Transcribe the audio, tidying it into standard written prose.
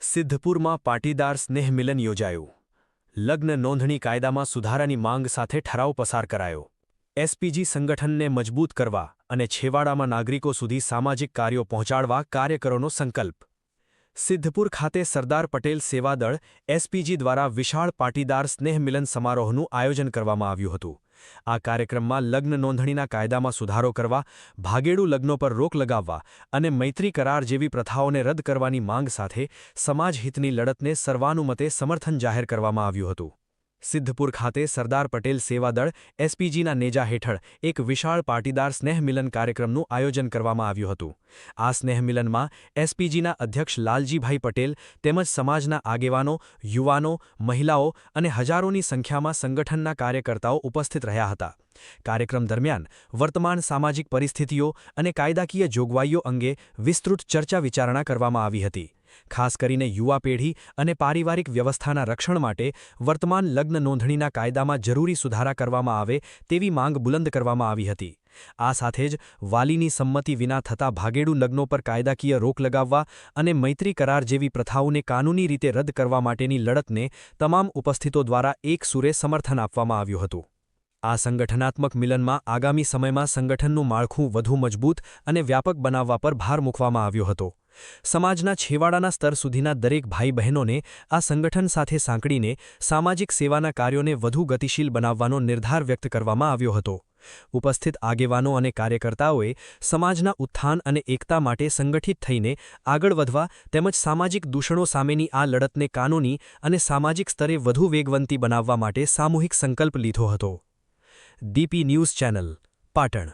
સિદ્ધપુરમાં પાટીદાર સ્નેહ મિલન યોજાયું. લગ્ન નોંધણી કાયદામાં સુધારાની માંગ સાથે ઠરાવ પસાર કરાયો. એસપીજી સંગઠનને મજબૂત કરવા અને છેવાડામાં નાગરિકો સુધી સામાજિક કાર્યો પહોંચાડવા કાર્યકરોનો સંકલ્પ. સિદ્ધપુર ખાતે સરદાર પટેલ સેવાદળ એસપીજી દ્વારા વિશાળ પાટીદાર સ્નેહ મિલન સમારોહનું આયોજન કરવામાં આવ્યું હતું. આ કાર્યક્રમમાં લગ્ન નોંધણીના કાયદામાં સુધારો કરવા, ભાગેડુ લગ્નો પર રોક લગાવવા અને મૈત્રી કરાર જેવી પ્રથાઓને રદ કરવાની માંગ સાથે સમાજહિતની લડતને સર્વાનુમતે સમર્થન જાહેર કરવામાં આવ્યું હતું. સિદ્ધપુર ખાતે સરદાર પટેલ સેવાદળ એસપીજીના નેજા હેઠળ એક વિશાળ પાટીદાર સ્નેહ મિલન કાર્યક્રમનું આયોજન કરવામાં આવ્યું હતું. આ સ્નેહ મિલનમાં એસપીજીના અધ્યક્ષ લાલજીભાઈ પટેલ તેમજ સમાજના આગેવાનો, યુવાનો, મહિલાઓ અને હજારોની સંખ્યામાં સંગઠનના કાર્યકર્તાઓ ઉપસ્થિત રહ્યા હતા. કાર્યક્રમ દરમિયાન વર્તમાન સામાજિક પરિસ્થિતિઓ અને કાયદાકીય જોગવાઈઓ અંગે વિસ્તૃત ચર્ચા વિચારણા કરવામાં આવી હતી. ખાસ કરીને યુવા પેઢી અને પારિવારિક વ્યવસ્થાના રક્ષણ માટે વર્તમાન લગ્ન નોંધણીના કાયદામાં જરૂરી સુધારા કરવામાં આવે તેવી માંગ બુલંદ કરવામાં આવી હતી. આ સાથે જ વાલીની સંમતિ વિના થતા ભાગેડુ લગ્નો પર કાયદાકીય રોક લગાવવા અને મૈત્રી કરાર જેવી પ્રથાઓને કાનૂની રીતે રદ કરવા માટેની લડતને તમામ ઉપસ્થિતો દ્વારા એક સૂરે સમર્થન આપવામાં આવ્યું હતું. આ સંગઠનાત્મક મિલનમાં આગામી સમયમાં સંગઠનનું માળખું વધુ મજબૂત અને વ્યાપક બનાવવા પર ભાર મૂકવામાં આવ્યો હતો. સમાજના છેવાડાના સ્તર સુધીના દરેક ભાઈ બહેનોને આ સંગઠન સાથે સાંકળીને સામાજિક સેવાના કાર્યોને વધુ ગતિશીલ બનાવવાનો નિર્ધાર વ્યક્ત કરવામાં આવ્યો હતો. ઉપસ્થિત આગેવાનો અને કાર્યકર્તાઓએ સમાજના ઉત્થાન અને એકતા માટે સંગઠિત થઈને આગળ વધવા તેમજ સામાજિક દૂષણો સામેની આ લડતને કાનૂની અને સામાજિક સ્તરે વધુ વેગવંતી બનાવવા માટે સામૂહિક સંકલ્પ લીધો હતો. DP news channel, Patan.